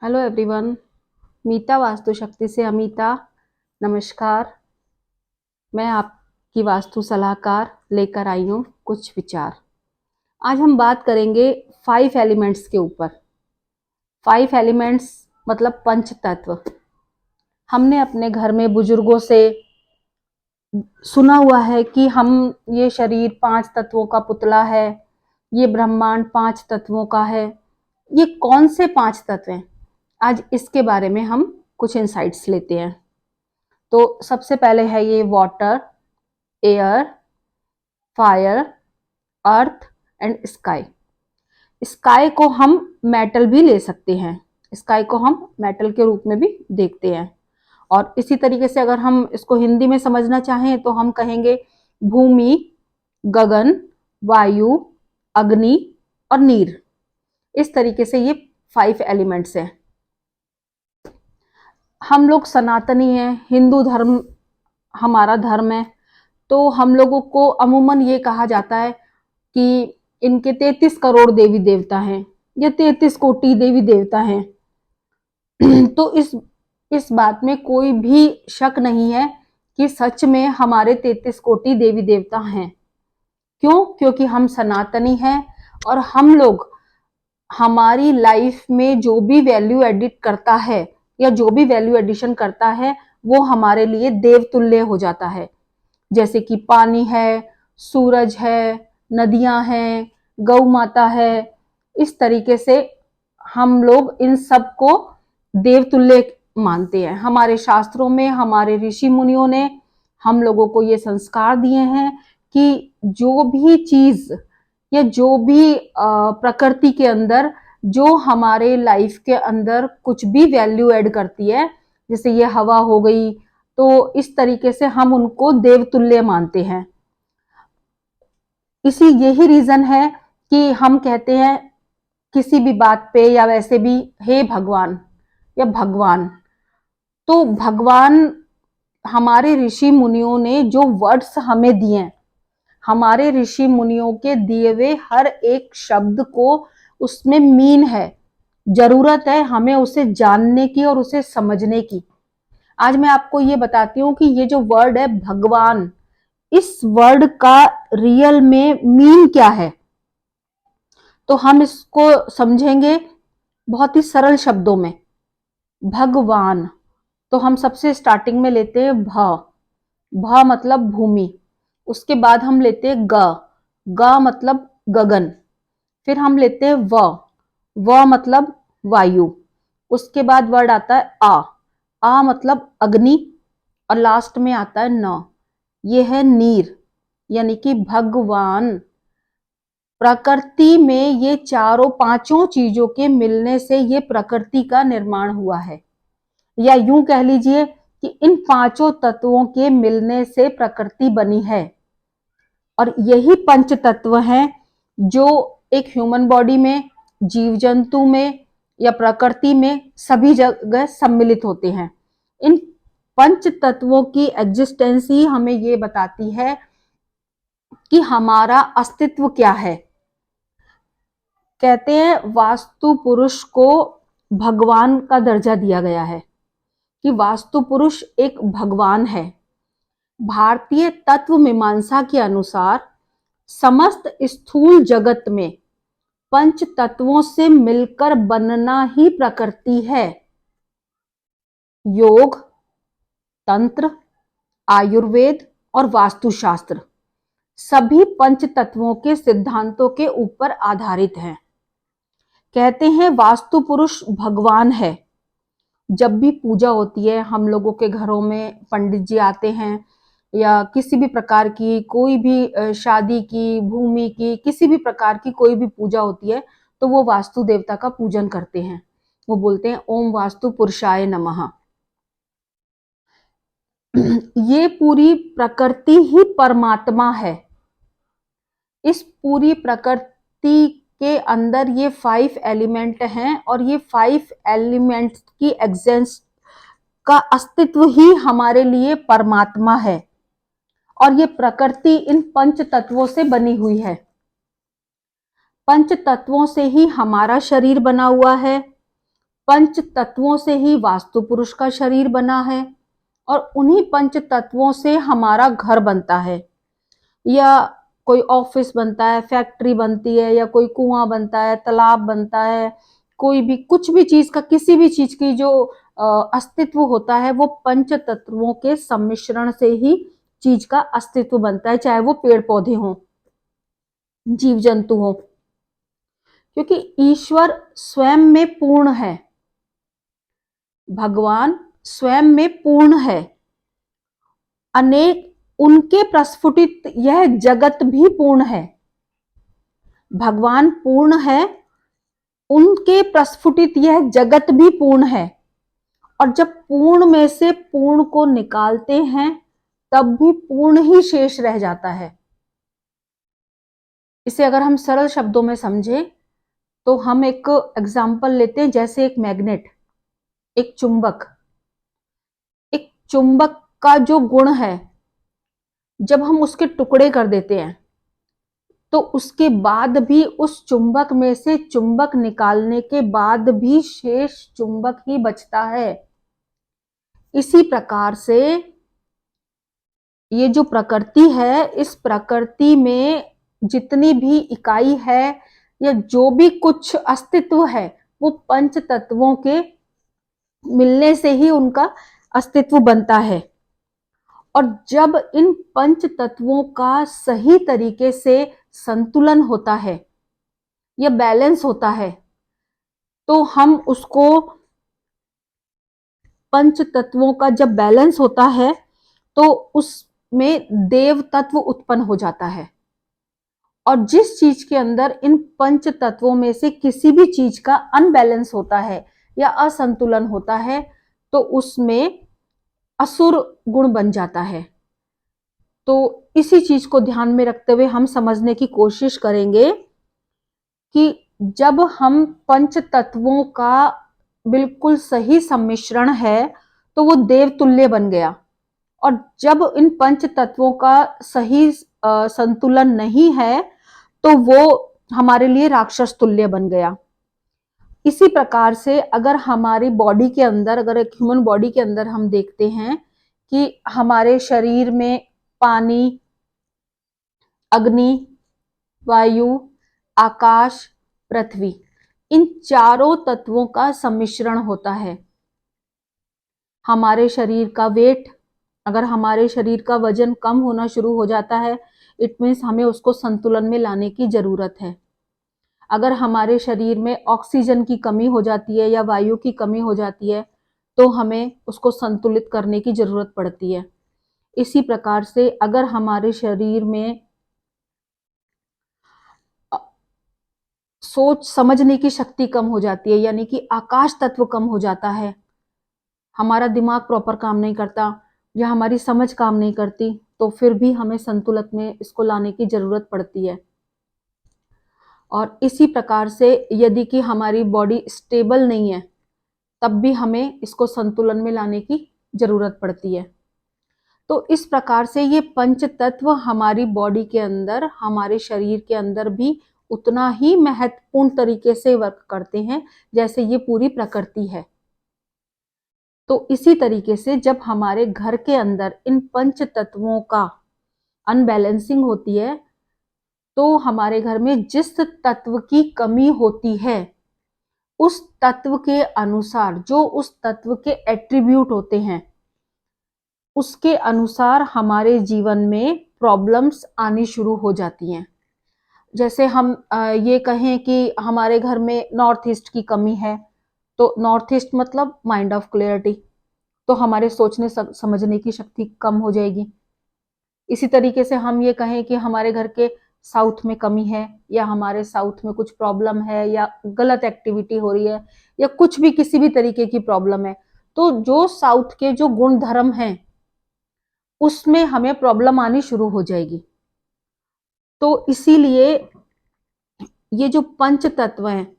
Hello everyone. मीता वास्तु शक्ति से अमीता। नमस्कार। मैं आपकी वास्तु सलाहकार लेकर आई हूँ कुछ विचार। आज हम बात करेंगे 5 एलिमेंट्स के ऊपर। 5 एलिमेंट्स मतलब पंच तत्व। हमने अपने घर में बुजुर्गों से सुना हुआ है कि ये शरीर 5 तत्वों का पुतला है, ये ब्रह्मांड 5 तत्वों का है। ये कौन से 5 तत्व हैं? आज इसके बारे में हम कुछ इंसाइट्स लेते हैं। तो सबसे पहले है ये water, air, fire, earth and sky. Sky को हम मेटल भी ले सकते हैं, स्काई को हम मेटल के रूप में भी देखते हैं। और इसी तरीके से अगर हम इसको हिंदी में समझना चाहें तो हम कहेंगे भूमि, गगन, वायु, अग्नि और नीर। इस तरीके से ये 5 एलिमेंट्स हैं। हम लोग सनातनी हैं, हिंदू धर्म हमारा धर्म है। तो हम लोगों को अमूमन ये कहा जाता है कि इनके 33 करोड़ देवी देवता हैं या 33 कोटि देवी देवता हैं। तो इस बात में कोई भी शक नहीं है कि सच में हमारे 33 कोटि देवी देवता हैं। क्यों? क्योंकि हम सनातनी हैं और हम लोग हमारी लाइफ में जो भी वैल्यू एडिट करता है या जो भी वैल्यू एडिशन करता है वो हमारे लिए देवतुल्य हो जाता है। जैसे कि पानी है, सूरज है, नदियां हैं, गौ माता है। इस तरीके से हम लोग इन सब को देवतुल्य मानते हैं। हमारे शास्त्रों में हमारे ऋषि मुनियों ने हम लोगों को ये संस्कार दिए हैं कि जो भी चीज या जो भी प्रकृति के अंदर जो हमारे लाइफ के अंदर कुछ भी वैल्यू ऐड करती है, जैसे ये हवा हो गई, तो इस तरीके से हम उनको देवतुल्य मानते हैं। यही रीजन है कि हम कहते हैं किसी भी बात पे या वैसे भी हे भगवान या भगवान। तो भगवान हमारे ऋषि मुनियों ने जो वर्ड्स हमें दिए, हमारे ऋषि मुनियों के दिए हुए हर एक शब्द को उसमें मीन है। जरूरत है हमें उसे जानने की और उसे समझने की। आज मैं आपको ये बताती हूँ कि ये जो वर्ड है भगवान, इस वर्ड का रियल में मीन क्या है। तो हम इसको समझेंगे बहुत ही सरल शब्दों में। भगवान, तो हम सबसे स्टार्टिंग में लेते हैं भ मतलब भूमि। उसके बाद हम लेते हैं ग मतलब गगन। फिर हम लेते हैं व मतलब वायु। उसके बाद वर्ड आता है आ मतलब अग्नि। और लास्ट में आता है न, ये है नीर, यानी कि भगवान। प्रकृति में ये चारों पांचों चीजों के मिलने से ये प्रकृति का निर्माण हुआ है, या यूं कह लीजिए कि इन पांचों तत्वों के मिलने से प्रकृति बनी है। और यही पंच तत्व हैं जो एक ह्यूमन बॉडी में, जीव जंतु में या प्रकृति में सभी जगह सम्मिलित होते हैं। इन पंच तत्वों की एग्जिस्टेंस ही हमें ये बताती है कि हमारा अस्तित्व क्या है। कहते हैं वास्तु पुरुष को भगवान का दर्जा दिया गया है, कि वास्तु पुरुष एक भगवान है। भारतीय तत्व मीमांसा के अनुसार समस्त स्थूल जगत में पंच तत्वों से मिलकर बनना ही प्रकृति है। योग, तंत्र, आयुर्वेद और वास्तुशास्त्र सभी पंच तत्वों के सिद्धांतों के ऊपर आधारित हैं। कहते हैं वास्तु पुरुष भगवान है। जब भी पूजा होती है, हम लोगों के घरों में पंडित जी आते हैं, या किसी भी प्रकार की कोई भी शादी की, भूमि की, किसी भी प्रकार की कोई भी पूजा होती है, तो वो वास्तु देवता का पूजन करते हैं। वो बोलते हैं ओम वास्तु पुरुषाय नमः। ये पूरी प्रकृति ही परमात्मा है। इस पूरी प्रकृति के अंदर ये 5 एलिमेंट हैं और ये 5 एलिमेंट्स की एग्जिस्टेंस का अस्तित्व ही हमारे लिए परमात्मा है। और ये प्रकृति इन पंच तत्वों से बनी हुई है। पंच तत्वों से ही हमारा शरीर बना हुआ है। पंच तत्वों से ही वास्तु पुरुष का शरीर बना है और उन्हीं पंच तत्वों से हमारा घर बनता है, या कोई ऑफिस बनता है, फैक्ट्री बनती है, या कोई कुआं बनता है, तालाब बनता है, कोई भी कुछ भी चीज का, किसी भी चीज की जो अस्तित्व होता है वो पंच तत्वों के सम्मिश्रण से ही चीज का अस्तित्व बनता है, चाहे वो पेड़ पौधे हों, जीव जंतु हो। क्योंकि ईश्वर स्वयं में पूर्ण है, भगवान स्वयं में पूर्ण है, अनेक उनके प्रस्फुटित यह जगत भी पूर्ण है। भगवान पूर्ण है, उनके प्रस्फुटित यह जगत भी पूर्ण है, और जब पूर्ण में से पूर्ण को निकालते हैं तब भी पूर्ण ही शेष रह जाता है। इसे अगर हम सरल शब्दों में समझें तो हम एक एग्जाम्पल लेते हैं, जैसे एक मैग्नेट, एक चुंबक। एक चुंबक का जो गुण है, जब हम उसके टुकड़े कर देते हैं तो उसके बाद भी, उस चुंबक में से चुंबक निकालने के बाद भी शेष चुंबक ही बचता है। इसी प्रकार से ये जो प्रकृति है, इस प्रकृति में जितनी भी इकाई है या जो भी कुछ अस्तित्व है, वो पंच तत्वों के मिलने से ही उनका अस्तित्व बनता है। और जब इन पंच तत्वों का सही तरीके से संतुलन होता है या बैलेंस होता है, तो हम उसको, पंच तत्वों का जब बैलेंस होता है तो उसमें देव तत्व उत्पन्न हो जाता है। और जिस चीज के अंदर इन पंच तत्वों में से किसी भी चीज का अनबैलेंस होता है या असंतुलन होता है, तो उसमें असुर गुण बन जाता है। तो इसी चीज को ध्यान में रखते हुए हम समझने की कोशिश करेंगे कि जब हम पंच तत्वों का बिल्कुल सही सम्मिश्रण है तो वो देवतुल्य बन गया, और जब इन पंच तत्वों का सही संतुलन नहीं है तो वो हमारे लिए राक्षस तुल्य बन गया। इसी प्रकार से अगर हमारी बॉडी के अंदर, अगर एक ह्यूमन बॉडी के अंदर हम देखते हैं कि हमारे शरीर में पानी, अग्नि, वायु, आकाश, पृथ्वी, इन चारों तत्वों का सम्मिश्रण होता है। हमारे शरीर का वेट, अगर हमारे शरीर का वजन कम होना शुरू हो जाता है, इट मीन्स हमें उसको संतुलन में लाने की जरूरत है। अगर हमारे शरीर में ऑक्सीजन की कमी हो जाती है या वायु की कमी हो जाती है तो हमें उसको संतुलित करने की जरूरत पड़ती है। इसी प्रकार से अगर हमारे शरीर में सोच समझने की शक्ति कम हो जाती है, यानी कि आकाश तत्व कम हो जाता है, हमारा दिमाग प्रॉपर काम नहीं करता या हमारी समझ काम नहीं करती, तो फिर भी हमें संतुलन में इसको लाने की जरूरत पड़ती है। और इसी प्रकार से यदि कि हमारी बॉडी स्टेबल नहीं है तब भी हमें इसको संतुलन में लाने की जरूरत पड़ती है। तो इस प्रकार से ये पंच तत्व हमारी बॉडी के अंदर, हमारे शरीर के अंदर भी उतना ही महत्वपूर्ण तरीके से वर्क करते हैं जैसे ये पूरी प्रकृति है। तो इसी तरीके से जब हमारे घर के अंदर इन पंच तत्वों का अनबैलेंसिंग होती है तो हमारे घर में जिस तत्व की कमी होती है उस तत्व के अनुसार, जो उस तत्व के एट्रीब्यूट होते हैं, उसके अनुसार हमारे जीवन में प्रॉब्लम्स आनी शुरू हो जाती हैं। जैसे हम ये कहें कि हमारे घर में नॉर्थ ईस्ट की कमी है, तो नॉर्थ ईस्ट मतलब माइंड ऑफ क्लियरिटी, तो हमारे सोचने समझने की शक्ति कम हो जाएगी। इसी तरीके से हम ये कहें कि हमारे घर के साउथ में कमी है, या हमारे साउथ में कुछ प्रॉब्लम है, या गलत एक्टिविटी हो रही है, या कुछ भी किसी भी तरीके की प्रॉब्लम है, तो जो साउथ के जो गुण धर्म हैं उसमें हमें प्रॉब्लम आनी शुरू हो जाएगी। तो इसीलिए ये जो पंच तत्व हैं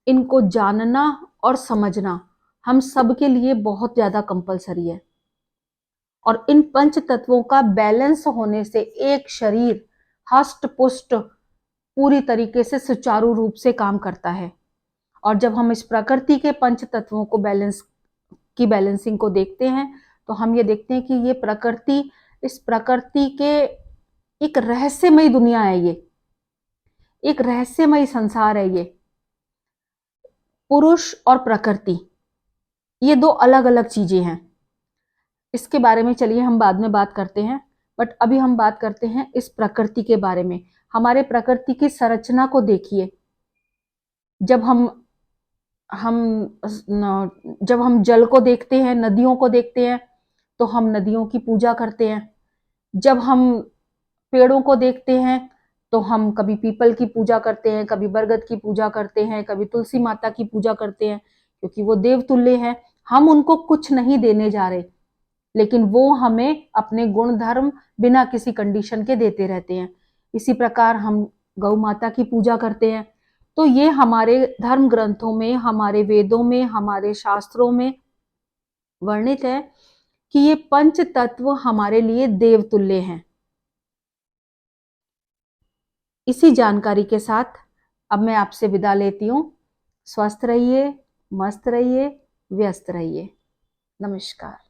इनको जानना और समझना हम सब के लिए बहुत ज्यादा कंपलसरी है। और इन पंच तत्वों का बैलेंस होने से एक शरीर हष्ट पुष्ट पूरी तरीके से सुचारू रूप से काम करता है। और जब हम इस प्रकृति के पंच तत्वों को बैलेंसिंग को देखते हैं तो हम ये देखते हैं कि ये प्रकृति, इस प्रकृति के एक रहस्यमयी दुनिया है, ये एक रहस्यमयी संसार है। ये पुरुष और प्रकृति ये दो अलग अलग चीजें हैं। इसके बारे में चलिए हम बाद में बात करते हैं, बट अभी हम बात करते हैं इस प्रकृति के बारे में। हमारे प्रकृति की संरचना को देखिए। जब हम जल को देखते हैं, नदियों को देखते हैं, तो हम नदियों की पूजा करते हैं। जब हम पेड़ों को देखते हैं तो हम कभी पीपल की पूजा करते हैं, कभी बरगद की पूजा करते हैं, कभी तुलसी माता की पूजा करते हैं, क्योंकि वो देवतुल्य हैं। हम उनको कुछ नहीं देने जा रहे, लेकिन वो हमें अपने गुण धर्म बिना किसी कंडीशन के देते रहते हैं। इसी प्रकार हम गौ माता की पूजा करते हैं। तो ये हमारे धर्म ग्रंथों में, हमारे वेदों में, हमारे शास्त्रों में वर्णित है कि ये पंच तत्व हमारे लिए देवतुल्य हैं। इसी जानकारी के साथ अब मैं आपसे विदा लेती हूँ। स्वस्थ रहिए, मस्त रहिए, व्यस्त रहिए। नमस्कार।